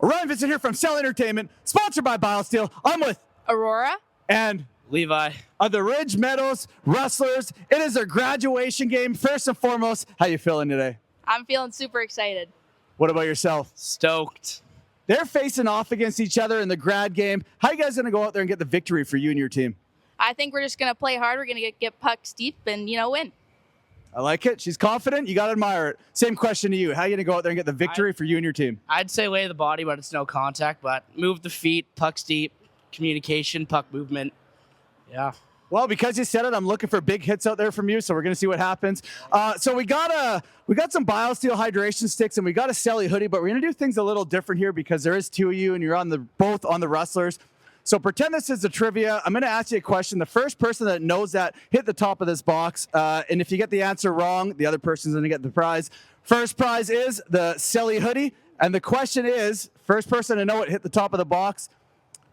Orion Vincent here from Celly Entertainment, sponsored by Biosteel. I'm with Aurora and Levi of the Meadows Rustlers. It is their graduation game. First and foremost, how you feeling today? I'm feeling super excited. What about yourself? stoked. They're facing off against each other in the grad game. How you guys going to go out there and get the victory for you and your team? I think we're just going to play hard. We're going to get pucks deep and, win. I like it. She's confident. You got to admire it. Same question to you. How are you going to go out there and get the victory for you and your team? I'd say lay the body, but it's no contact. But move the feet, pucks deep, communication, puck movement. Yeah. Well, because you said it, I'm looking for big hits out there from you, so we're going to see what happens. So we got some Biosteel hydration sticks, and we got a Celly hoodie, but we're going to do things a little different here because there is two of you, and you're both on the Rustlers. So pretend this is a trivia. I'm going to ask you a question. The first person that knows that, hit the top of this box. And if you get the answer wrong, the other person's going to get the prize. First prize is the Celly hoodie. And the question is, first person to know it, hit the top of the box.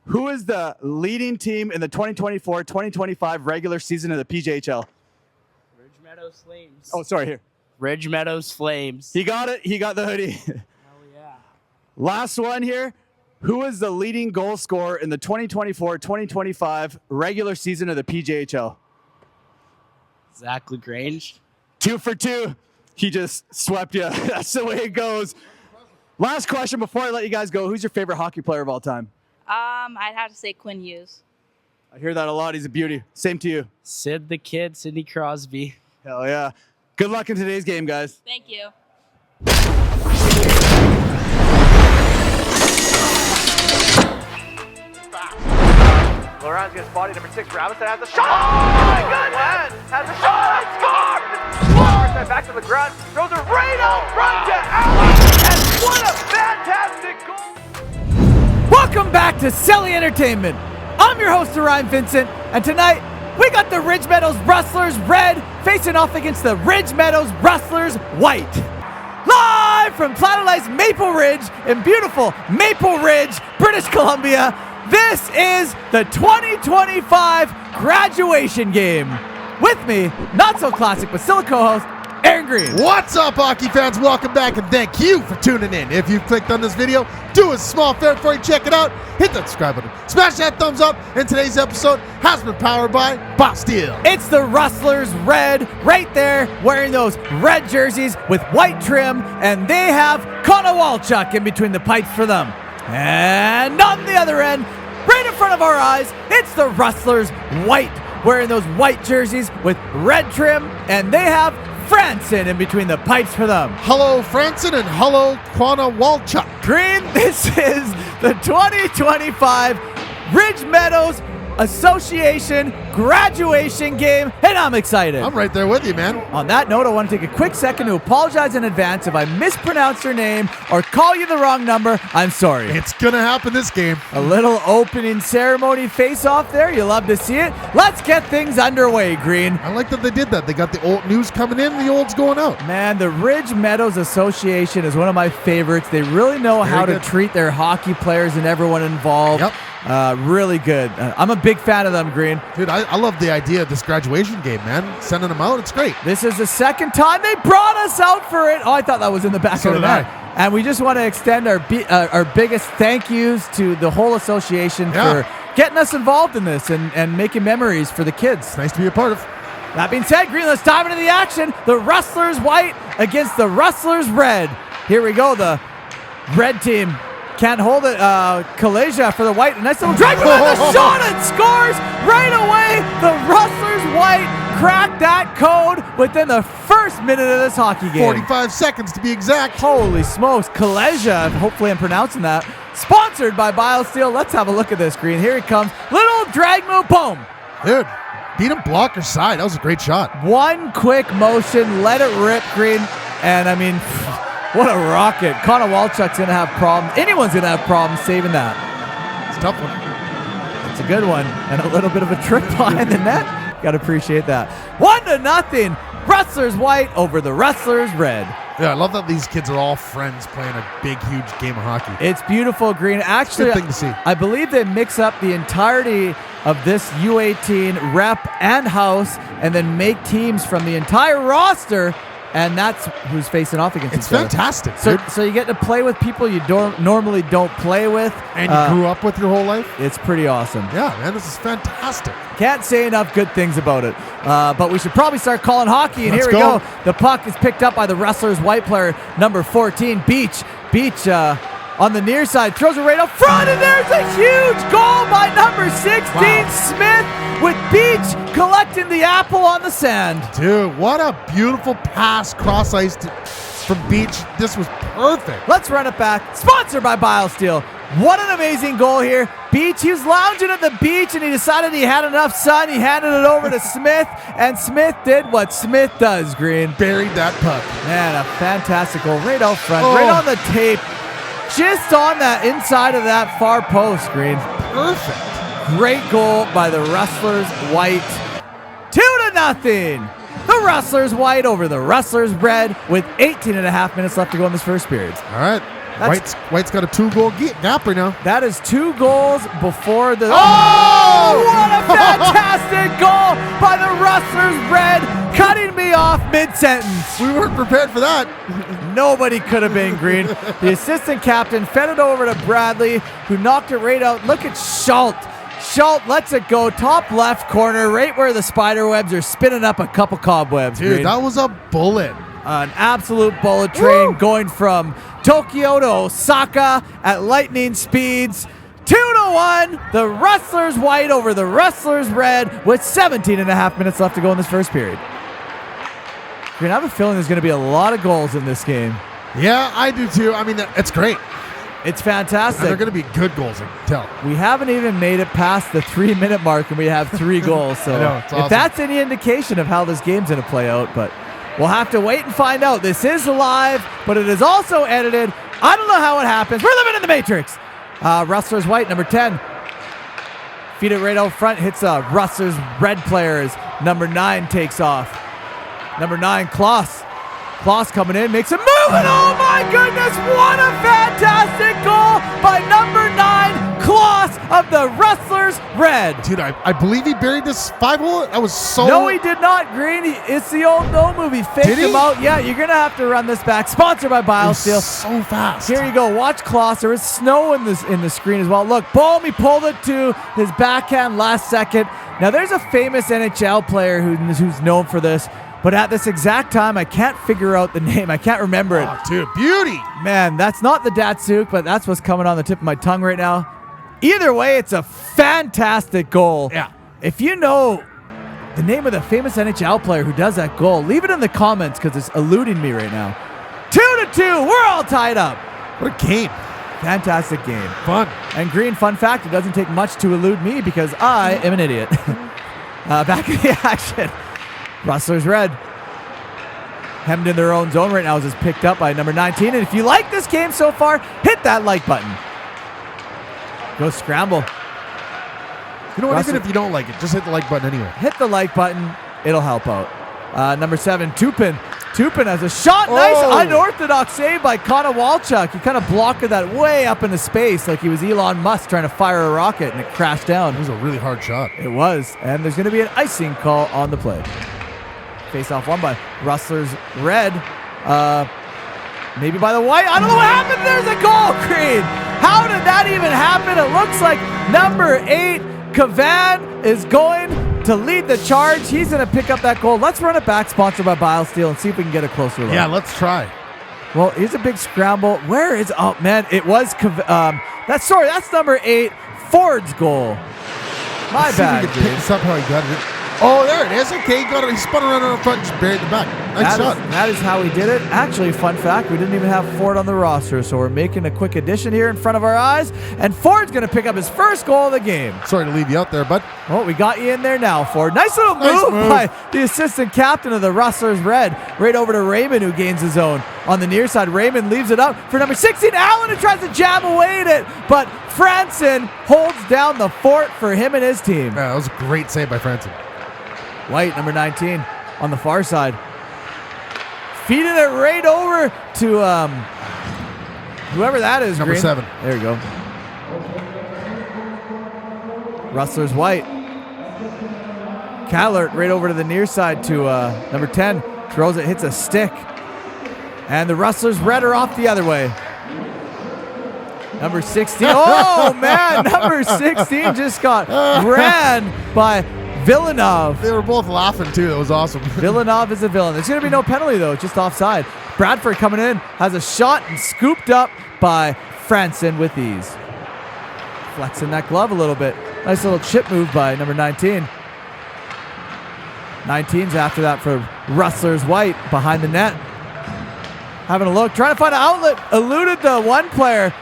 Who is the leading team in the 2024-2025 regular season of the PJHL? Ridge Meadows Flames. Oh, sorry, here. Ridge Meadows Flames. He got it. He got the hoodie. Hell yeah. Last one here. Who is the leading goal scorer in the 2024-2025 regular season of the PJHL? Zach LaGrange. 2 for 2. He just swept you. That's the way it goes. Last question before I let you guys go. Who's your favorite hockey player of all time? I'd have to say Quinn Hughes. I hear that a lot. He's a beauty. Same to you. Sid the Kid, Sidney Crosby. Hell yeah. Good luck in today's game, guys. Thank you. Laurent gets body number 6. Robinson has a shot. Oh my goodness! Has a shot. Scored! Scores that back to the ground. Throws it right out front to Allen. And what a fantastic goal! Welcome back to Celly Entertainment. I'm your host, Orion Vincent, and tonight we got the Ridge Meadows Rustlers red facing off against the Ridge Meadows Rustlers white. Live from Planet Ice Maple Ridge in beautiful Maple Ridge, British Columbia, this is the 2025 graduation game. With me, not so classic, but still a co-host, Aaron Green. What's up, hockey fans? Welcome back, and thank you for tuning in. If you've clicked on this video, do a small favor before you check it out. Hit that subscribe button. Smash that thumbs up. And today's episode has been powered by Biosteel. It's the Rustlers red right there, wearing those red jerseys with white trim, and they have Connor Walchuk in between the pipes for them. And on the other end, right in front of our eyes, it's the Rustlers white, wearing those white jerseys with red trim, and they have Franson in between the pipes for them. Hello, Franson, and hello, Quana Walchuk. Green, this is the 2025 Ridge Meadows Association graduation game, and I'm excited. I'm right there with you, man. On that note, I want to take a quick second to apologize in advance if I mispronounce your name or call you the wrong number. I'm sorry. It's gonna happen this game. A little opening ceremony face-off there. You love to see it. Let's get things underway, Green. I like that they did that. They got the old news coming in, the old's going out. Man, the Ridge Meadows Association is one of my favorites. They really know how to treat their hockey players and everyone involved. Yep. Really good. I'm a big fan of them, Green. Dude, I love the idea of this graduation game, man. Sending them out, it's great. This is the second time they brought us out for it. Oh, I thought that was in the back So of the did net. I. And we just want to extend our biggest thank yous to the whole association for getting us involved in this and making memories for the kids. It's nice to be a part of. That being said, Green, let's dive into the action. The Rustlers white against the Rustlers red. Here we go. The red team can't hold it. Kaleja for the white. A nice little drag. The shot and scores right away. The Rustlers white cracked that code within the first minute of this hockey game. 45 seconds to be exact. Holy smokes. Kaleja, hopefully I'm pronouncing that. Sponsored by Biosteel. Let's have a look at this, Green. Here he comes. Little drag move. Boom. Dude, beat him blocker side. That was a great shot. One quick motion. Let it rip, Green. And I mean, what a rocket. Connor Walchuk's going to have problems. Anyone's going to have problems saving that. It's a tough one. It's a good one. And a little bit of a trick behind the net. Got to appreciate that. 1-0. Rustlers white over the Rustlers red. Yeah, I love that these kids are all friends playing a big, huge game of hockey. It's beautiful, Green. Actually, Good thing to see. I believe they mix up the entirety of this U18 rep and house and then make teams from the entire roster and that's who's facing off against It's each other. fantastic, So, dude. so you get to play with people you normally don't play with. And you grew up with your whole life? It's pretty awesome. Yeah, man, this is fantastic. Can't say enough good things about it. But we should probably start calling hockey. And Let's here we go. go. The puck is picked up by the Rustlers white player, number 14, Beach. Beach on the near side throws it right up front, and there's a huge goal by number 16, Wow. Smith, with Beach collecting the apple on the sand. Dude, what a beautiful pass cross ice from Beach. This was perfect. Let's run it back. Sponsored by Biosteel. What an amazing goal here. Beach, he was lounging at the beach and he decided he had enough sun. He handed it over to Smith, and Smith did what Smith does, Green. Buried that puck. Man, a fantastic goal right out front, Oh. right on the tape. Just on that inside of that far post, Green. Perfect. Great goal by the Rustlers white. 2-0. The Rustlers white over the Rustlers red with 18.5 minutes left to go in this first period. All right. White's got a 2-goal gap right now. That is 2 goals before the... Oh! What a fantastic goal by the Rustlers red, cutting me off mid-sentence. We weren't prepared for that. Nobody could have been, Green. The assistant captain fed it over to Bradley, who knocked it right out. Look at Schultz. Schultz lets it go top left corner, right where the spider webs are spinning up a couple cobwebs. Dude, Green. that was a bullet. An absolute bullet train going from Tokyo to Osaka at lightning speeds. 2-1. The Rustlers white over the Rustlers red with 17.5 minutes left to go in this first period. Green, I have a feeling there's going to be a lot of goals in this game. Yeah, I do too. I mean, it's great. It's And fantastic. they're going to be good goals, I can tell. We haven't even made it past the 3-minute mark, and we have 3 goals. So I know, it's awesome. if that's any indication of how this game's going to play out, but we'll have to wait and find out. This is live, but it is also edited. I don't know how it happens. We're living in the Matrix. Rustlers white, number 10. Feed it right out front. Hits Rustlers red players. Number 9 takes off. Number 9, Kloss. Kloss coming in, makes a move, and oh my goodness, what a fantastic goal by number 9, Kloss of the Rustlers red. Dude, I believe he buried this 5-hole. That was so... No, he did not, Green. It's the old No movie. Faked Did he? him out. Yeah, you're going to have to run this back. Sponsored by It was Biosteel. so fast. Here you go. Watch Kloss. There is snow in the screen as well. Look, boom, he pulled it to his backhand last second. Now, there's a famous NHL player who's known for this, but at this exact time, I can't figure out the name. I can't remember it. Oh, dude, beauty. Man, that's not the Datsuk, but that's what's coming on the tip of my tongue right now. Either way, it's a fantastic goal. Yeah. If you know the name of the famous NHL player who does that goal, leave it in the comments because it's eluding me right now. 2-2. We're all tied up. What a game. Fantastic game. Fun. And Green, fun fact, it doesn't take much to elude me because I am an idiot. Back in the action. Rustlers red. Hemmed in their own zone right now is just picked up by number 19. And if you like this game so far, hit that like button. Go scramble. You know what? Russell- Even if you don't like it, just hit the like button anyway. Hit the like button. It'll help out. Number 7, Tupin. Tupin has a shot. Nice Oh. unorthodox save by Connor Walchuk. He kind of blocked that way up into space like he was Elon Musk trying to fire a rocket, and it crashed down. It was a really hard shot. It was. And there's going to be an icing call on the play. Face off one by Rustlers red. Maybe by the white. I don't know what happened. There's a goal, Green. How did that even happen? It looks like number 8, Kavan, is going to lead the charge. He's going to pick up that goal. Let's run it back, sponsored by Biosteel, and see if we can get a closer look. Yeah, let's try. Well, here's a big scramble. Where is... Oh, man, it was... that's number 8, Ford's goal. My Let's see if bad, we can pick Green. this up how he got it. Oh, there it is. Okay, he got it. He spun around on the front and just buried the back. Nice shot. That is how he did it. Actually, fun fact, we didn't even have Ford on the roster, so we're making a quick addition here in front of our eyes, and Ford's going to pick up his first goal of the game. Sorry to leave you out there, bud. Well, we got you in there now, Ford. Nice little Nice move move. by the assistant captain of the Rustlers red, right over to Raymond, who gains his own. On the near side, Raymond leaves it up for number 16, Allen, who tries to jam away at it, but Franson holds down the fort for him and his team. Yeah, that was a great save by Franson. White, number 19, on the far side. Feeding it right over to whoever that is. Number Green. 7. There you go. Rustlers white. Callert right over to the near side to number 10, Throws it, hits a stick. And the Rustlers red are off the other way. Number 16. Oh, man. Number 16 just got ran by Villeneuve. They were both laughing, too. That was awesome. Villeneuve is a villain. There's going to be no penalty, though. Just offside. Bradford coming in. Has a shot and scooped up by Franson with ease. Flexing that glove a little bit. Nice little chip move by number 19. 19's after that for Rustlers White behind the net. Having a look. Trying to find an outlet. Eluded the one player.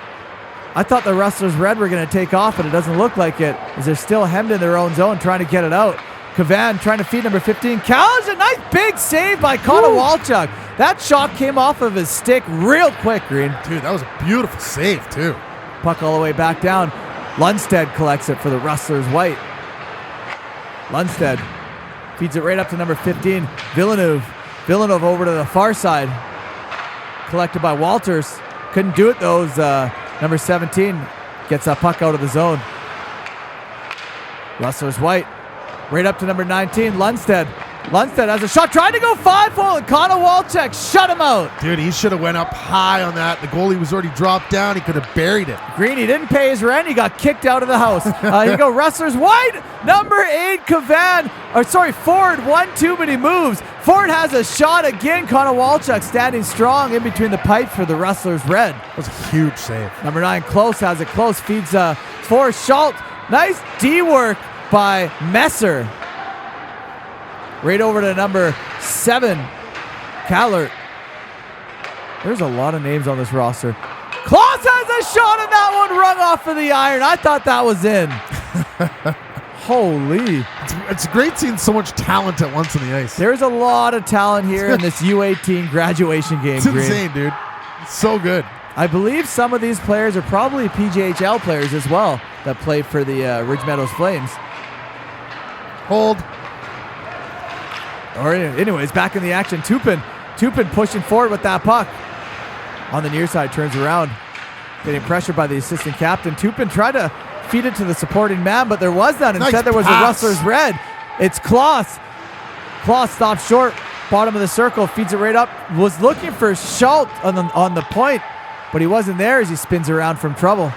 I thought the Rustlers Red were going to take off, but it doesn't look like it, as they're still hemmed in their own zone trying to get it out. Kavan trying to feed number 15. Cal's a nice big save by Connor Walchuk. That shot came off of his stick real quick, Green. Dude, that was a beautiful save, too. Puck all the way back down. Lundstedt collects it for the Rustlers White. Lundstedt feeds it right up to number 15. Villeneuve over to the far side. Collected by Walters. Couldn't do it, though. Number 17 gets that puck out of the zone. Rustlers White. Right up to number 19, Lundstedt. Lundstedt has a shot, tried to go 5-hole, and Connor Walchuk shut him out. Dude, he should have went up high on that. The goalie was already dropped down. He could have buried it. Green, he didn't pay his rent. He got kicked out of the house. Here you go, Rustlers White. Number 8, Ford, one too many moves. Ford has a shot again. Connor Walchuk standing strong in between the pipes for the Rustlers Red. That was a huge save. Number 9, Close has it close. Feeds for Schultz. Nice D work by Messer. Right over to number 7, Callert. There's a lot of names on this roster. Klaus has a shot, and that one rung off of the iron. I thought that was in. Holy. It's great seeing so much talent at once on the ice. There's a lot of talent here in this U18 graduation game, It's Green. insane, dude. It's so good. I believe some of these players are probably PJHL players as well that play for the Ridge Meadows Flames. Hold. Or anyways, back in the action. Tupin pushing forward with that puck. On the near side, turns around. Getting pressured by the assistant captain. Tupin tried to feed it to the supporting man, but there was none. Instead, there was a Rustlers Red. It's Klaus. Klaus stops short. Bottom of the circle. Feeds it right up. Was looking for Schultz on the point, but he wasn't there as he spins around from trouble.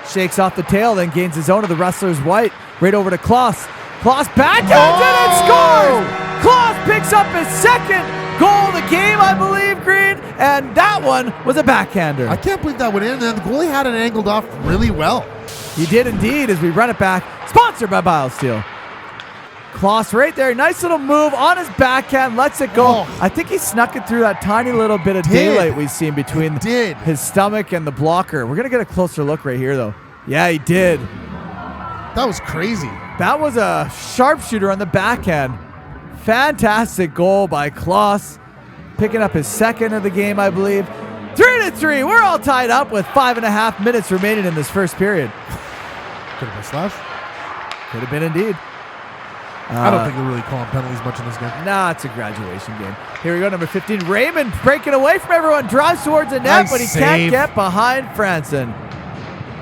Shakes off the tail, then gains his own of the Rustlers White. Right over to Klaus. Klaus backhands it and scores! Klaus picks up his second goal of the game, I believe, Green, and that one was a backhander. I can't believe that went in, and the goalie had it angled off really well. He did indeed as we run it back. Sponsored by Biosteel. Klaus right there, nice little move on his backhand, lets it go. Oh. I think he snuck it through that tiny little bit of daylight we've seen between his stomach and the blocker. We're going to get a closer look right here, though. Yeah, he did. That was crazy. That was a sharpshooter on the backhand. Fantastic goal by Klaus. Picking up his second of the game, I believe. 3-3. We're all tied up with 5.5 minutes remaining in this first period. Could have been slash. Could have been indeed. I don't think they're really calling penalties much in this game. Nah, it's a graduation game. Here we go, number 15. Raymond breaking away from everyone. Drives towards the net, Nice but he save. can't get behind Franson.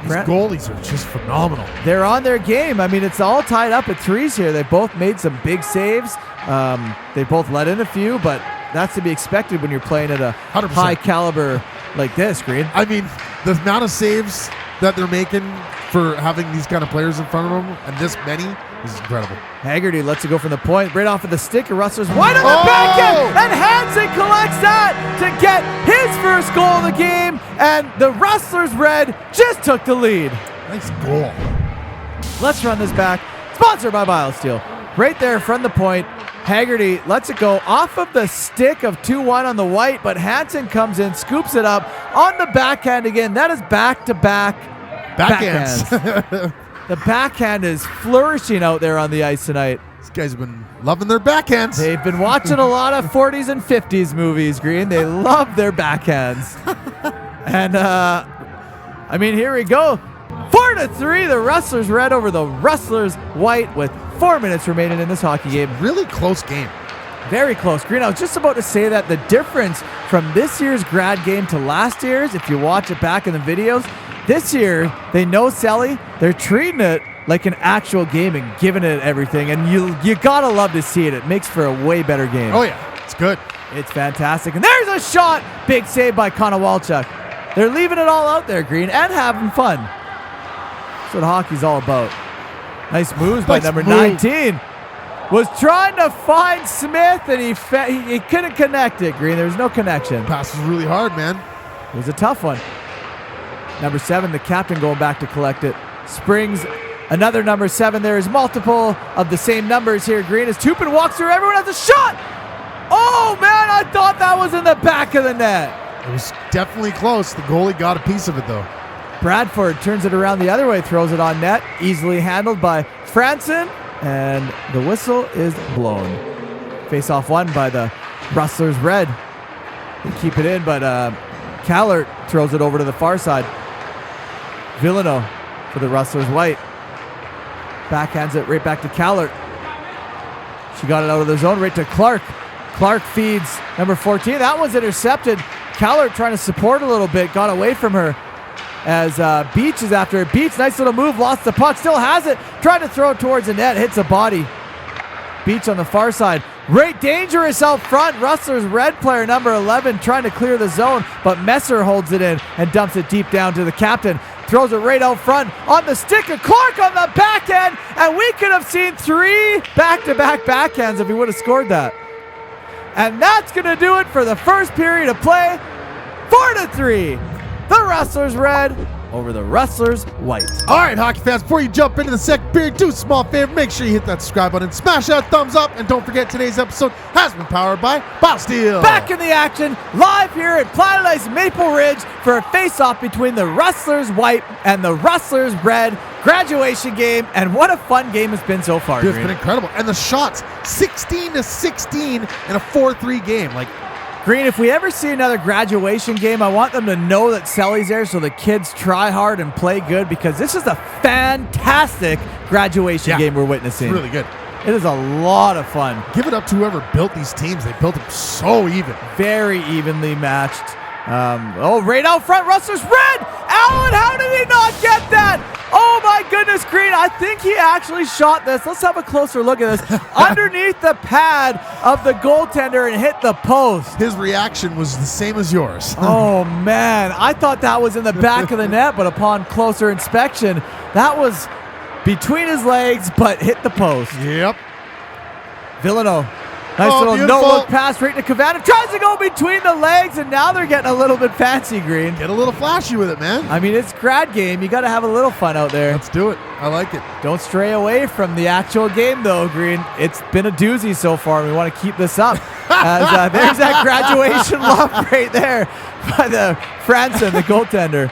These goalies are just phenomenal. They're on their game. I mean, it's all tied up at threes here. They both made some big saves. They both let in a few, but that's to be expected when you're playing at a 100%. high caliber like this, Green. I mean, the amount of saves that they're making for having these kind of players in front of them, and this many, is incredible. Haggerty lets it go from the point, right off of the stick, and Rustlers wide on the backhand, and Hansen collects that to get his first goal of the game, and the Rustlers Red just took the lead. Nice goal. Let's run this back. Sponsored by Biosteel. Right there from the point, Haggerty lets it go off of the stick of 2-1 on the white, but Hansen comes in, scoops it up on the backhand again. That is back-to-back backhands. The backhand is flourishing out there on the ice tonight. These guys have been loving their backhands. They've been watching a lot of 40s and 50s movies, Green. They love their backhands. And, I mean, here we go. 4-3, the Rustlers Red over the Rustlers White with 4 minutes remaining in this hockey game. Really close game. Very close. Green, I was just about to say that the difference from this year's grad game to last year's, if you watch it back in the videos, this year, they know Celly. They're treating it like an actual game and giving it everything. And you gotta love to see it. It makes for a way better game. Oh, yeah. It's good. It's fantastic. And there's a shot. Big save by Konowalchuk. They're leaving it all out there, Green, and having fun. That's what hockey's all about. Nice moves by number 19. Was trying to find Smith, and he couldn't connect it, Green. There was no connection. Pass was really hard, man. It was a tough one. Number 7, the captain, going back to collect it. Springs another number 7. There is multiple of the same numbers here, Green. As Tupin walks through, everyone has a shot. Oh, man, I thought that was in the back of the net. It was definitely close. The goalie got a piece of it, though. Bradford turns it around the other way, throws it on net. Easily handled by Franson, and the whistle is blown. Face-off won by the Rustlers red. They keep it in, but Callert throws it over to the far side. Villano for the Rustlers white. Backhands it right back to Callert. She got it out of the zone right to Clark. Clark feeds number 14. That one's intercepted. Callert trying to support a little bit, got away from her as Beach is after it. Beach, nice little move, lost the puck, still has it, trying to throw it towards the net, hits a body. Beach on the far side. Right, dangerous out front. Rustlers red player number 11 trying to clear the zone, but Messer holds it in and dumps it deep down to the captain. Throws it right out front on the stick of Clark on the backhand, and we could have seen 3 back-to-back backhands if he would have scored that. And that's going to do it for the first period of play. 4-3. The Rustlers red over the Rustlers white. All right, hockey fans, before you jump into the second period, do a small favor. Make sure you hit that subscribe button, smash that thumbs up, and don't forget today's episode has been powered by Biosteel. Back in the action, live here at Planet Ice Maple Ridge for a face-off between the Rustlers white and the Rustlers red graduation game. And what a fun game it's been so far. Dude, it's Green. been incredible. And the shots, 16-16 in a 4-3 game. Like, Green, if we ever see another graduation game, I want them to know that Celly's there so the kids try hard and play good, because this is a fantastic graduation game we're witnessing. it's really good. It is a lot of fun. Give it up to whoever built these teams. They built them so even. Very evenly matched. Right out front, Rustlers red! Allen, how did he not get that? Oh my goodness, Green, I think he actually shot this. Let's have a closer look at this. Underneath the pad of the goaltender and hit the post. His reaction was the same as yours. Oh man, I thought that was in the back of the net, but upon closer inspection, that was between his legs, but hit the post. Yep. Villano. Nice little beautiful. no-look pass right to Cavana. Tries to go between the legs, and now they're getting a little bit fancy, Green. Get a little flashy with it, man. I mean, it's grad game. You got to have a little fun out there. Let's do it. I like it. Don't stray away from the actual game, though, Green. It's been a doozy so far, and we want to keep this up. As there's that graduation love right there by the Franson, the goaltender.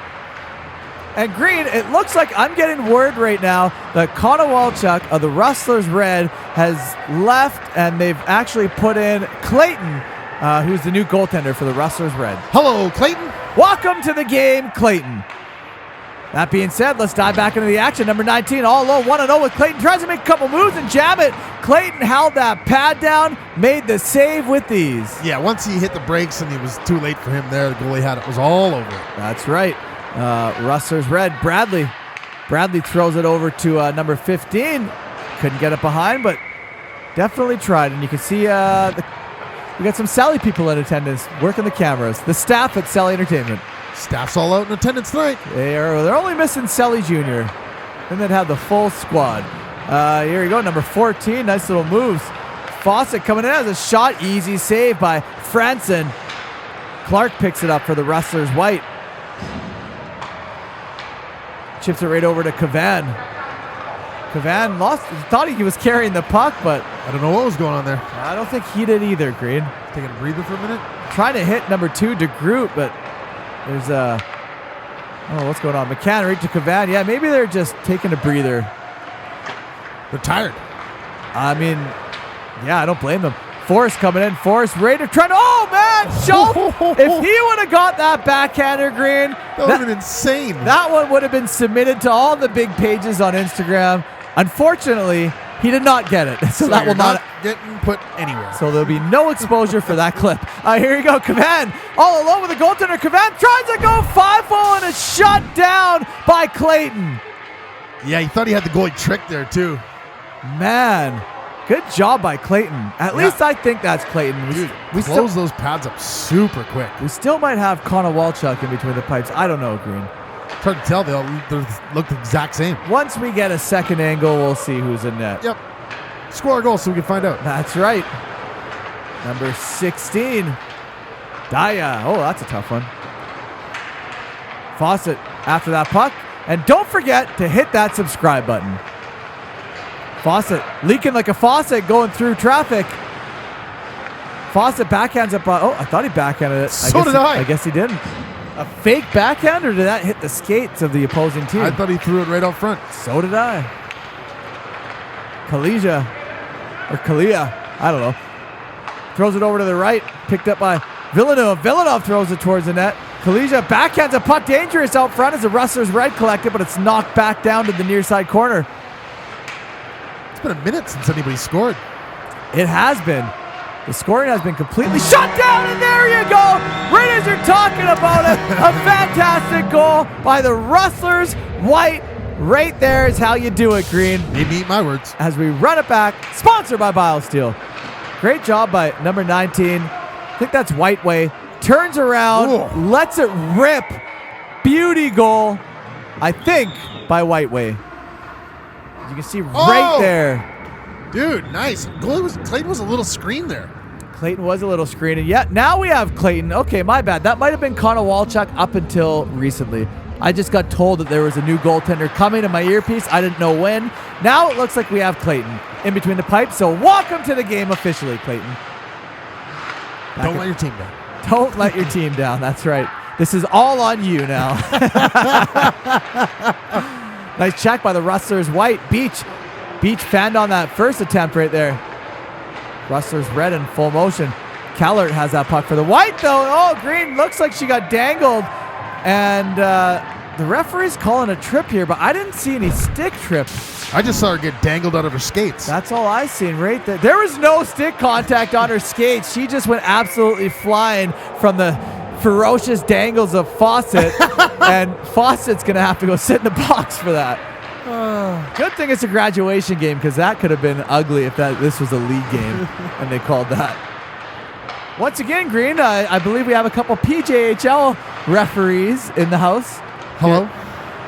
And Green, it looks like I'm getting word right now that Konowalchuk of the Rustlers red has left, and they've actually put in Clayton, who's the new goaltender for the Rustlers red. Hello, Clayton. Welcome to the game, Clayton. That being said, let's dive back into the action. Number 19, all low, 1-0 with Clayton. Tries to make a couple moves and jam it. Clayton held that pad down, made the save with ease. Yeah, once he hit the brakes and it was too late for him there, the goalie had it. Was all over it. That's right. Rustlers red. Bradley throws it over to number 15. Couldn't get it behind, but definitely tried. And you can see we got some Celly people in attendance working the cameras. The staff at Celly Entertainment. Staff's all out in attendance tonight. They're only missing Celly Jr. Then they'd have the full squad. Here we go, number 14. Nice little moves. Fawcett coming in as a shot. Easy save by Franson. Clark picks it up for the Rustlers white. Chips it right over to Cavan. Cavan thought he was carrying the puck, but I don't know what was going on there. I don't think he did either, Green. Taking a breather for a minute. Trying to hit number 2, DeGroot, but there's what's going on? McCann right to Cavan. Yeah, maybe they're just taking a breather. They're tired. I mean, yeah, I don't blame them. Forrest coming in. Forrest Raider trying to, oh man, Schultz. If he would have got that backhander, Green, That would have been insane. that one would have been submitted to all the big pages on Instagram. Unfortunately, he did not get it. So that will not getting put anywhere. So there'll be no exposure for that clip. Here you go, Cavan all alone with the goaltender. Cavan tries to go 5-0 and is shut down by Clayton. Yeah, he thought he had the goalie tricked there too. Man, Good job by Clayton. At least I think that's Clayton. Dude, we close those pads up super quick. We still might have Connor Walchuk in between the pipes. I don't know, Green. It's hard to tell. They all look the exact same. Once we get a second angle, we'll see who's in net. Yep. Score a goal so we can find out. That's right. Number 16. Daya. Oh, that's a tough one. Fawcett after that puck. And don't forget to hit that subscribe button. Fawcett leaking like a faucet going through traffic. Fawcett backhands up. Oh, I thought he backhanded it. So did I. I guess he didn't. A fake backhand, or did that hit the skates of the opposing team? I thought he threw it right out front. So did I. Kalia, I don't know. Throws it over to the right, picked up by Villeneuve. Villeneuve throws it towards the net. Kalia backhands a puck, dangerous out front as the Rustlers red collected, but it's knocked back down to the near side corner. It's been a minute since anybody scored. It has been. The scoring has been completely shut down, and there you go. Right as you're talking about it, a fantastic goal by the Rustlers. White, right there is how you do it, Green. Made me eat my words. As we run it back, sponsored by Biosteel. Great job by number 19. I think that's White Way. Turns around, Ooh. lets it rip. Beauty goal, I think, by White Way. You can see right there. Dude, nice. Clayton was a little screen there. Clayton was a little screened. Yeah, now we have Clayton. Okay, my bad. That might have been Connor Walchuk up until recently. I just got told that there was a new goaltender coming in my earpiece. I didn't know when. Now it looks like we have Clayton in between the pipes. So welcome to the game officially, Clayton. Don't let your team down. Don't let your team down. That's right. This is all on you now. Nice check by the Rustlers. White, Beach fanned on that first attempt right there. Rustlers red in full motion. Kellert has that puck for the White, though. Oh, Green looks like she got dangled. And the referee's calling a trip here, but I didn't see any stick trip. I just saw her get dangled out of her skates. That's all I seen right there. There was no stick contact on her skates. She just went absolutely flying from the ferocious dangles of Fawcett. And Fawcett's going to have to go sit in the box for that. Good thing it's a graduation game, because that could have been ugly if this was a league game and they called that. Once again, Green, I believe we have a couple PJHL referees in the house. Hello?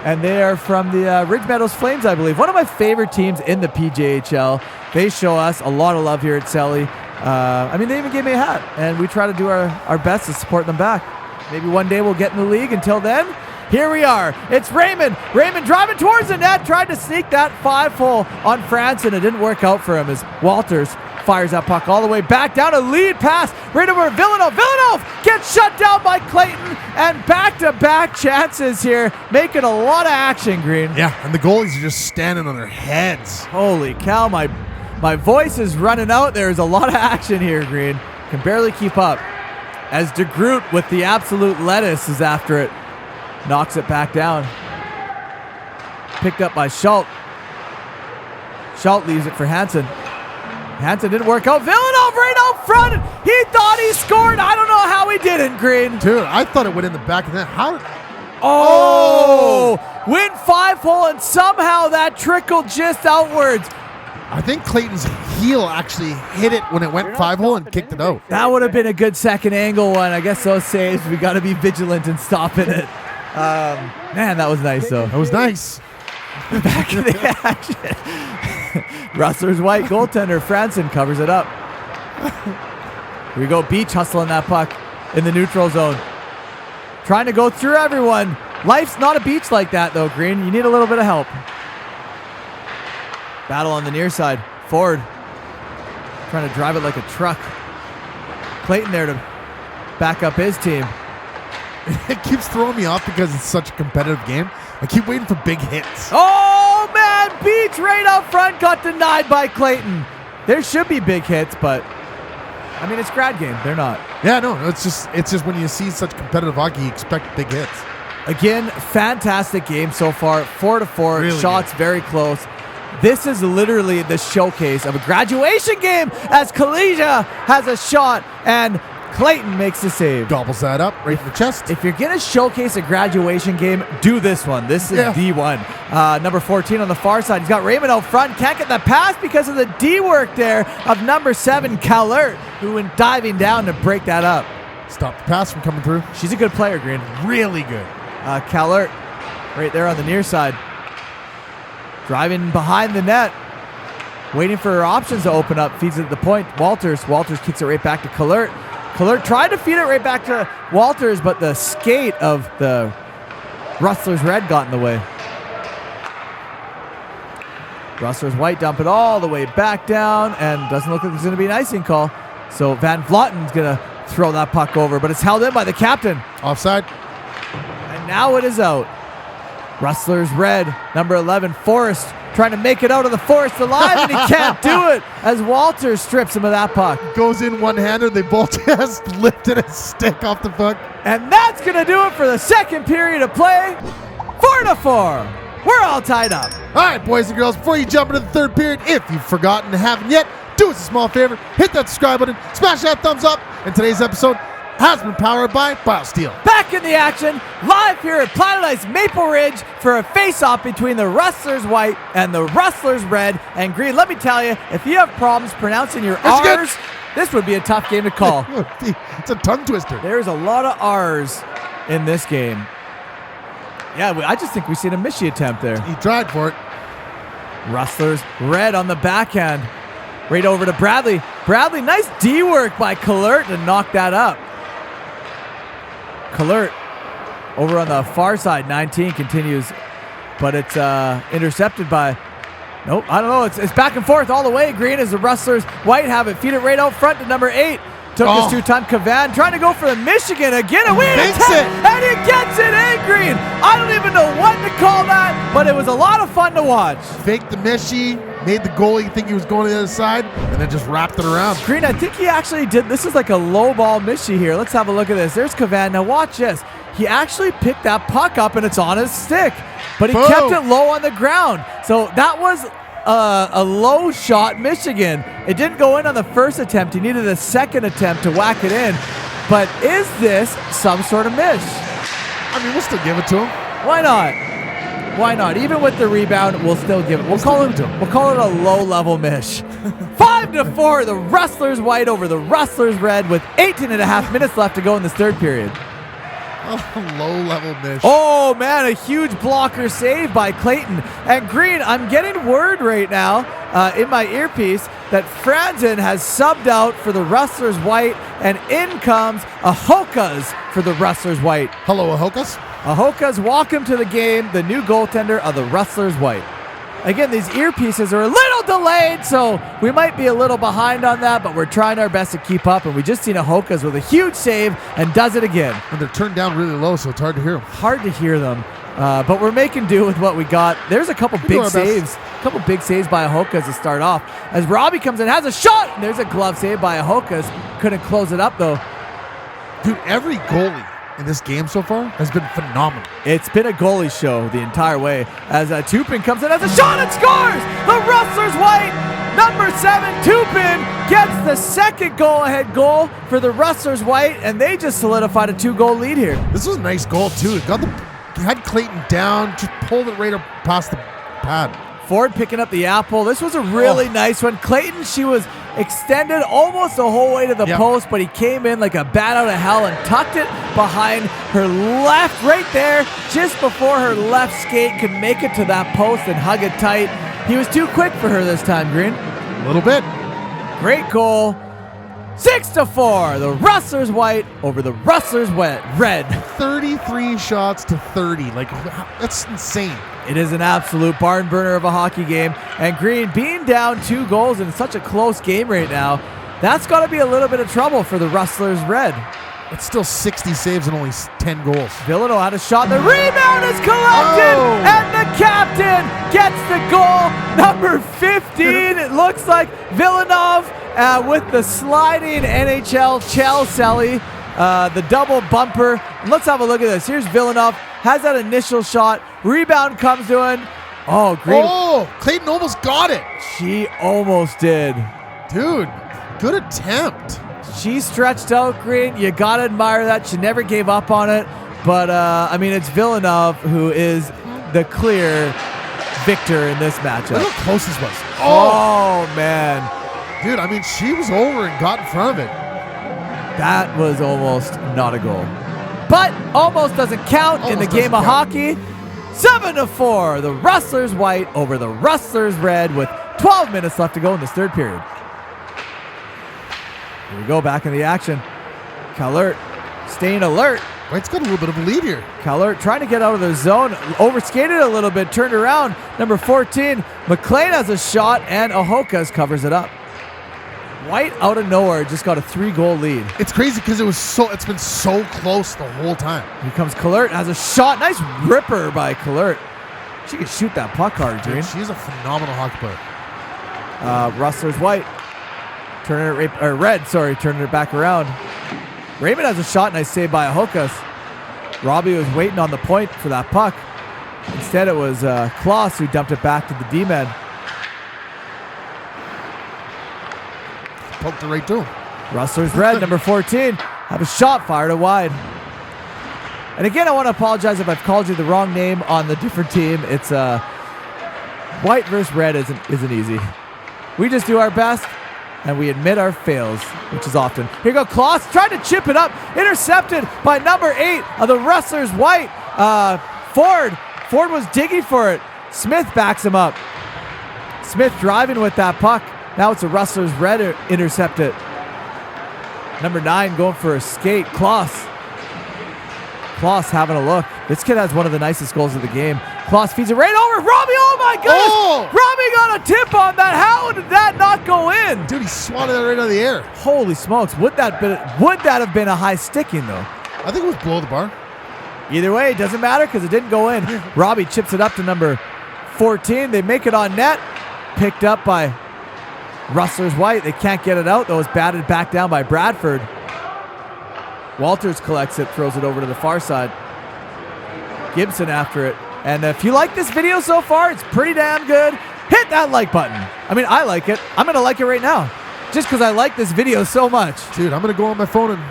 And they are from the Ridge Meadows Flames, I believe. One of my favorite teams in the PJHL. They show us a lot of love here at Celly. I mean, they even gave me a hat, and we try to do our best to support them back. Maybe one day we'll get in the league. Until then, here we are. It's Raymond. Raymond driving towards the net, tried to sneak that 5-hole on France, and it didn't work out for him as Walters fires that puck all the way back down. A lead pass right over Villeneuve. Villeneuve gets shut down by Clayton, and back-to-back chances here, making a lot of action, Green. Yeah, and the goalies are just standing on their heads. Holy cow, my voice is running out. There's a lot of action here, Green. Can barely keep up. As DeGroot with the absolute lettuce is after it. Knocks it back down. Picked up by Schultz. Schultz leaves it for Hansen. Hansen didn't work out. Villeneuve right out front. He thought he scored. I don't know how he didn't, Green. Dude, I thought it went in the back of that. How? Oh! Win 5-hole, and somehow that trickled just outwards. I think Clayton's heel actually hit it when it went 5-hole and kicked it out. That would have been a good second angle one. I guess those saves, we got to be vigilant in stopping it. Man, that was nice, though. That was nice. Back in the action. Rustlers White goaltender Franson covers it up. Here we go. Beach hustling that puck in the neutral zone. Trying to go through everyone. Life's not a beach like that, though, Green. You need a little bit of help. Battle on the near side. Ford trying to drive it like a truck. Clayton there to back up his team. It keeps throwing me off because it's such a competitive game. I keep waiting for big hits. Oh, man. Beach right up front got denied by Clayton. There should be big hits, but I mean, it's grad game. They're not. Yeah, no, it's just when you see such competitive hockey, you expect big hits. Again, fantastic game so far. 4-4. Really shots good. very close. This is literally the showcase of a graduation game as Kalia has a shot, and Clayton makes the save. Gobbles that up right in the chest. If you're going to showcase a graduation game, do this one. This is the one. Number 14 on the far side. He's got Raymond out front. Can't get the pass because of the D work there of number 7, Callert, who went diving down to break that up. Stop the pass from coming through. She's a good player, Green. Really good. Callert right there on the near side. Driving behind the net. Waiting for her options to open up. Feeds it at the point. Walters kicks it right back to Callert. Callert tried to feed it right back to Walters, but the skate of the Rustlers Red got in the way. Rustlers White dump it all the way back down, and doesn't look like there's going to be an icing call. So Van Vlotten's going to throw that puck over, but it's held in by the captain. Offside. And now it is out. Rustlers Red, number 11, Forrest, trying to make it out of the Forest alive, and he can't do it as Walters strips him of that puck. Goes in one-handed. They both just lifted a stick off the puck. And that's going to do it for the second period of play. 4-4. We're all tied up. All right, boys and girls, before you jump into the third period, if you've forgotten and haven't yet, do us a small favor. Hit that subscribe button. Smash that thumbs up. And today's episode has been powered by Biosteel. Back in the action, live here at Planet Ice Maple Ridge for a face-off between the Rustlers White and the Rustlers Red and Green. Let me tell you, if you have problems pronouncing your R's, this would be a tough game to call. It's a tongue twister. There's a lot of R's in this game. Yeah, I just think we seen a Mishi attempt there. He tried for it. Rustlers Red on the backhand. Right over to Bradley. Bradley, nice D work by Callert to knock that up. Callert over on the far side, 19 continues, but it's intercepted by, nope, I don't know. It's back and forth all the way. Green as the Rustlers White have it. Feed it right out front to number 8. Took this two-time Cavan, trying to go for the Michigan again. And Vincent! And he gets it, Green. I don't even know what to call that, but it was a lot of fun to watch. Faked the Mishi, made the goalie think he was going to the other side, and then just wrapped it around. Green, I think he actually did. This is like a low ball Mishi here. Let's have a look at this. There's Cavan. Now watch this. He actually picked that puck up, and it's on his stick, but he kept it low on the ground. So that was a low shot Michigan. It didn't go in on the first attempt. He needed a second attempt to whack it in. But is this some sort of miss? I mean, we'll still give it to him. Why not? Why not? Even with the rebound, we'll still give it. We'll call it a low-level mish. 5-4, the Rustlers White over the Rustlers Red with 18.5 minutes left to go in this third period. Oh, low-level mish. Oh, man, a huge blocker save by Clayton. And Green, I'm getting word right now in my earpiece that Franzen has subbed out for the Rustlers White, and in comes Ahokas for the Rustlers White. Hello, Ahokas. Ahokas, welcome to the game, the new goaltender of the Rustlers White. Again, these earpieces are a little delayed, so we might be a little behind on that, but we're trying our best to keep up, and we just seen Ahokas with a huge save and does it again. And they're turned down really low, so it's hard to hear them. Hard to hear them, but we're making do with what we got. There's a couple big saves. A couple big saves by Ahokas to start off. As Robbie comes in, has a shot, and there's a glove save by Ahokas. Couldn't close it up, though. Dude, every goalie in this game so far has been phenomenal. It's been a goalie show the entire way. As Tupin comes in, has a shot and scores! The Rustlers White, number 7, Tupin, gets the second goal-ahead goal for the Rustlers White, and they just solidified a 2-goal lead here. This was a nice goal, too. It had Clayton down, just pulled it right up past the pad. Ford picking up the apple. This was a really nice one. Clayton, she was extended almost the whole way to the post, but he came in like a bat out of hell and tucked it behind her left, right there, just before her left skate could make it to that post and hug it tight. He was too quick for her this time, Green. A little bit. Great goal. 6-4, the Rustlers White over the Rustlers Red. 33 shots to 30. Like, that's insane. It is an absolute barn burner of a hockey game. And Green being down 2 goals in such a close game right now, that's got to be a little bit of trouble for the Rustlers Red. It's still 60 saves and only 10 goals. Villano had a shot. The rebound is collected, and the captain gets the goal. Number 15, it looks like Villanov with the sliding NHL Celly, the double bumper. Let's have a look at this. Here's Villanov, has that initial shot. Rebound comes to him. Oh, Green. Oh, Clayton almost got it. She almost did. Dude, good attempt. She stretched out, Green. You got to admire that. She never gave up on it. But, I mean, it's Villeneuve who is the clear victor in this matchup. Look how close this was. Oh, man. Dude, I mean, she was over and got in front of it. That was almost not a goal. But almost doesn't count in the game of hockey. 7-4, the Rustlers white over the Rustlers red with 12 minutes left to go in this third period. Here we go, back in the action. Calert staying alert. White's got a little bit of a lead here. Calert trying to get out of the zone. Overskated a little bit, turned around. Number 14, McLean has a shot, and Ahokas covers it up. White out of nowhere just got a 3-goal lead. It's crazy because it's been so close the whole time. Here comes Calert, has a shot. Nice ripper by Calert. She can shoot that puck hard, Green. Dude, she's a phenomenal hockey player. Rustlers white. Turning it red, turning it back around. Raymond has a shot, nice save by Ahokas. Robbie was waiting on the point for that puck. Instead, it was Kloss who dumped it back to the D-man. Poked it right to him. Rustlers red, number 14, have a shot fired it wide. And again, I want to apologize if I've called you the wrong name on the different team. It's white versus red isn't easy. We just do our best, and we admit our fails, which is often. Here go Kloss, trying to chip it up, intercepted by number 8 of the Rustlers white. Ford was digging for it. Smith backs him up. Smith driving with that puck. Now it's a Rustlers red intercepted. Number 9 going for a skate. Kloss having a look. This kid has one of the nicest goals of the game. Kloss feeds it right over. Robbie, oh my goodness! Oh! Robbie got a tip on that. How did that not go in? Dude, he swatted that right out of the air. Holy smokes. Would that have been a high sticking though? I think it was below the bar. Either way, it doesn't matter because it didn't go in. Robbie chips it up to number 14. They make it on net. Picked up by Rustlers white. They can't get it out though. It's batted back down by Bradford. Walters collects it, throws it over to the far side. Gibson after it. And if you like this video so far, it's pretty damn good. Hit that like button. I mean, I like it. I'm going to like it right now. Just because I like this video so much. Dude, I'm going to go on my phone and...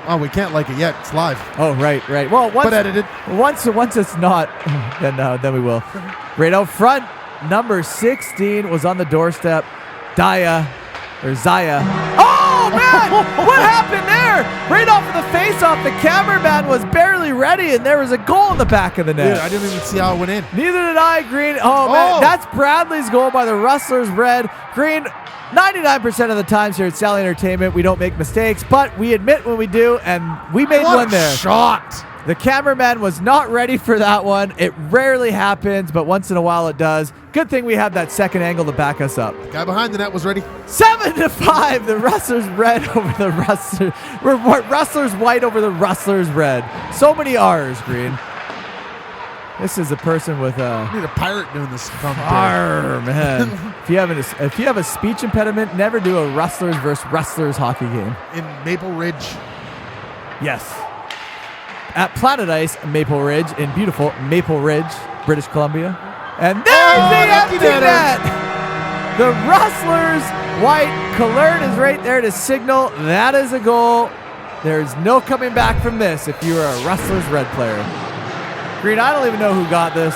Oh, we can't like it yet. It's live. Oh, right. Well, but edited. Once it's not, then we will. Right out front, number 16 was on the doorstep. Zaya. Oh, man! What happened there? Right off of the face-off, the cameraman was barely ready, and there was a goal in the back of the net. Dude, I didn't even see how it went in. Neither did I, Green. Oh, man. That's Bradley's goal by the Rustlers red. Green, 99% of the times here at Celly Entertainment, we don't make mistakes, but we admit when we do, and we made one there. Shot! The cameraman was not ready for that one. It rarely happens, but once in a while it does. Good thing we have that second angle to back us up. The guy behind the net was ready. 7-5, the Rustlers red over the Rustlers. Rustlers white over the Rustlers red. So many R's, Green. This is a person with a... We need a pirate doing this. Arr, man. If you have a speech impediment, never do a Rustlers versus Rustlers hockey game. In Maple Ridge. Yes. At Planet Ice, Maple Ridge, in beautiful Maple Ridge, British Columbia. And there's the empty net! The Rustlers white. Calert is right there to signal. That is a goal. There's no coming back from this if you're a Rustlers red player. Green, I don't even know who got this,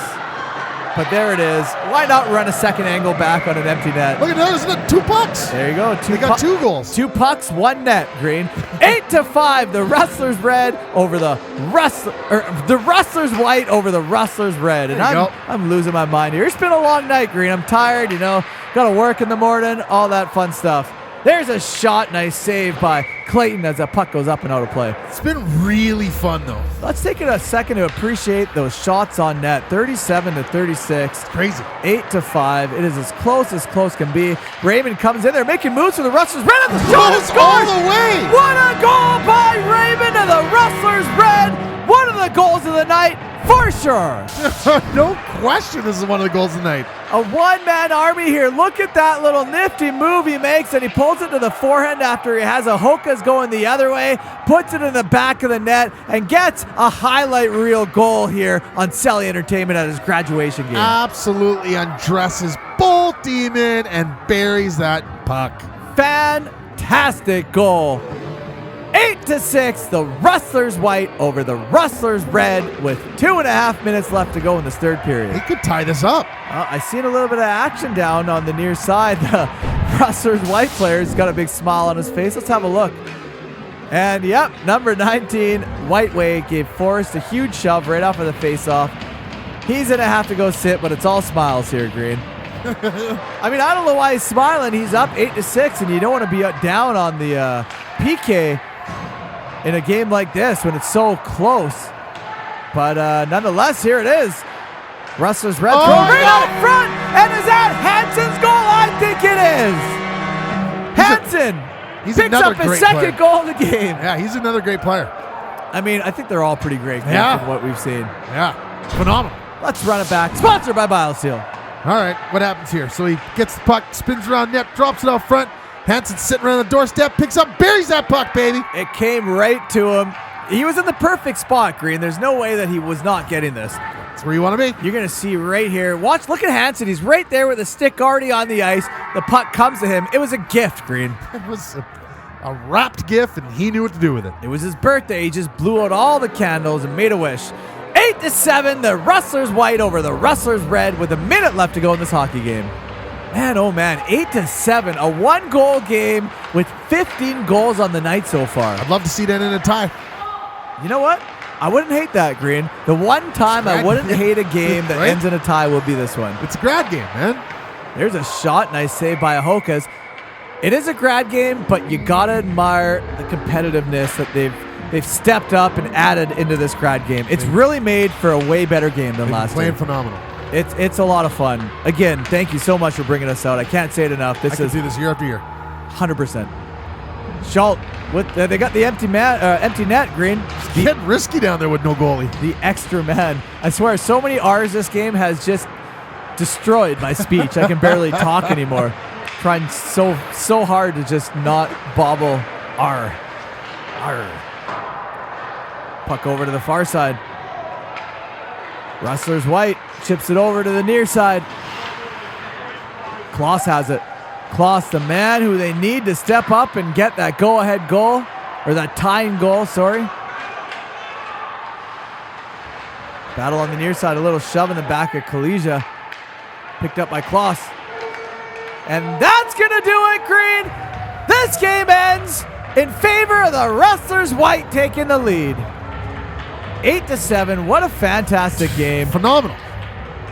but there it is. Why not run a second angle back on an empty net? Look at that, isn't it? 2 pucks. There you go. They got 2 goals. 2 pucks, 1 net, Green. 8-5, the Rustlers red over the Rustlers white over the Rustlers red. And I'm losing my mind here. It's been a long night, Green. I'm tired, got to work in the morning, all that fun stuff. There's a shot, nice save by Clayton as that puck goes up and out of play. It's been really fun, though. Let's take a second to appreciate those shots on net. 37-36. Crazy. 8-5. It is as close can be. Raymond comes in there making moves for the Rustlers. Red at the shot and Goes scores! all the way! What a goal by Raymond and the Rustlers red! One of the goals of the night, for sure. No question this is one of the goals of the night. A one-man army here. Look at that little nifty move he makes, and he pulls it to the forehand after he has Ahokas going the other way, puts it in the back of the net, and gets a highlight reel goal here on Celly Entertainment at his graduation game. Absolutely undresses both demon and buries that puck. Fantastic goal 8-6, the Rustlers white over the Rustlers red with 2.5 minutes left to go in this third period. He could tie this up. I seen a little bit of action down on the near side. The Rustlers white player's got a big smile on his face. Let's have a look. And yep, number 19, Whiteway, gave Forrest a huge shove right off of the face-off. He's going to have to go sit, but it's all smiles here, Green. I mean, I don't know why he's smiling. He's up 8-6, and you don't want to be down on the PK in a game like this when it's so close. But nonetheless, here it is. Rustlers red throw right out front, and is that Hansen's goal? I think it is. Hansen picks up his second goal of the game. Yeah, he's another great player. I mean, I think they're all pretty great from what we've seen. Yeah, phenomenal. Let's run it back. Sponsored by Biosteel. All right, what happens here? So he gets the puck, spins around net, drops it out front. Hansen's sitting around the doorstep, picks up, buries that puck, baby. It came right to him. He was in the perfect spot, Green. There's no way that he was not getting this. That's where you want to be. You're going to see right here. Watch, look at Hansen. He's right there with the stick already on the ice. The puck comes to him. It was a gift, Green. It was a wrapped gift, and he knew what to do with it. It was his birthday. He just blew out all the candles and made a wish. 8-7, the Rustlers white over the Rustlers red with a minute left to go in this hockey game. Man, oh man, 8-7, a 1-goal game with 15 goals on the night so far. I'd love to see that in a tie. You know what? I wouldn't hate that, Green. The one time I wouldn't hate a game that ends in a tie will be this one. It's a grad game, man. There's a shot, nice save by Ahokas. It is a grad game, but you gotta admire the competitiveness that they've stepped up and added into this grad game. It's really made for a way better game than last playing year. Phenomenal. It's a lot of fun. Again, thank you so much for bringing us out. I can't say it enough. I can do this year after year. 100%. Schultz, they got the empty net, Green. It's getting risky down there with no goalie. The extra man. I swear, so many R's this game has just destroyed my speech. I can barely talk anymore. Trying so hard to just not bobble R. Puck over to the far side. Rustlers white chips it over to the near side. Kloss has it. Kloss, the man who they need to step up and get that go-ahead goal, or that tying goal, sorry. Battle on the near side, a little shove in the back of Kalija. Picked up by Kloss. And that's going to do it, Green. This game ends in favor of the Rustlers white taking the lead. 8-7. What a fantastic game. Phenomenal.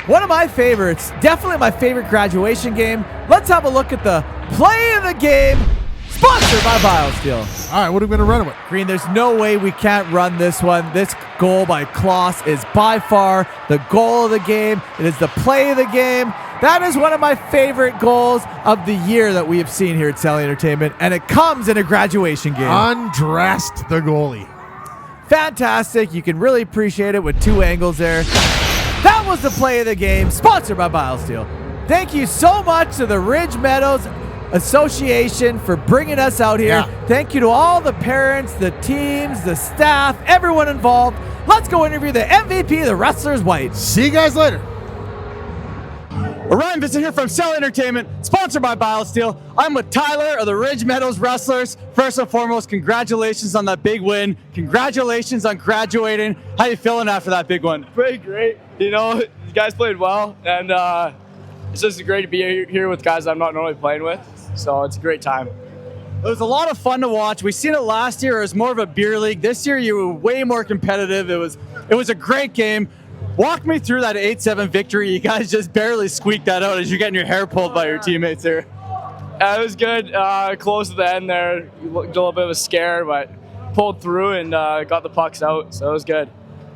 One of my favorites. Definitely my favorite graduation game. Let's have a look at the play of the game. Sponsored by Biosteel. All right, what are we going to run it with? Green, there's no way we can't run this one. This goal by Kloss is by far the goal of the game. It is the play of the game. That is one of my favorite goals of the year that we have seen here at Celly Entertainment, and it comes in a graduation game. Undressed the goalie. Fantastic. You can really appreciate it with two angles there. That was the play of the game, sponsored by Biosteel. Thank you so much to the Ridge Meadows Association for bringing us out here. Yeah. Thank you to all the parents, the teams, the staff, everyone involved. Let's go interview the MVP of the Rustlers white. See you guys later. Orion Vincent here from Celly Entertainment, sponsored by Biosteel. I'm with Tyler of the Ridge Meadows Rustlers. First and foremost, congratulations on that big win. Congratulations on graduating. How you feeling after that big one? Pretty great. You know, you guys played well, and it's just great to be here with guys I'm not normally playing with. So it's a great time. It was a lot of fun to watch. We seen it last year. It was more of a beer league. This year, you were way more competitive. It was a great game. Walk me through that 8-7 victory. You guys just barely squeaked that out as you're getting your hair pulled by your teammates here. It was good. Close to the end there. A little bit of a scare, but pulled through and got the pucks out, so it was good.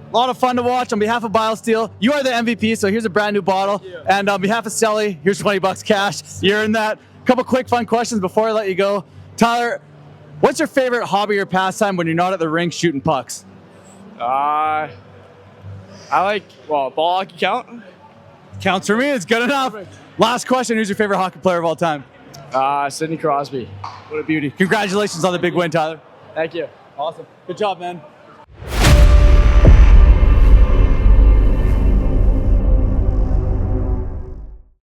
A lot of fun to watch. On behalf of Biosteel, you are the MVP, so here's a brand new bottle. And on behalf of Celly, here's $20 cash. You're in that. Couple quick fun questions before I let you go. Tyler, what's your favorite hobby or pastime when you're not at the rink shooting pucks? I like, ball hockey count? Counts for me. It's good enough. Last question. Who's your favorite hockey player of all time? Sidney Crosby. What a beauty. Congratulations on the big win, Tyler. Thank you. Awesome. Good job, man.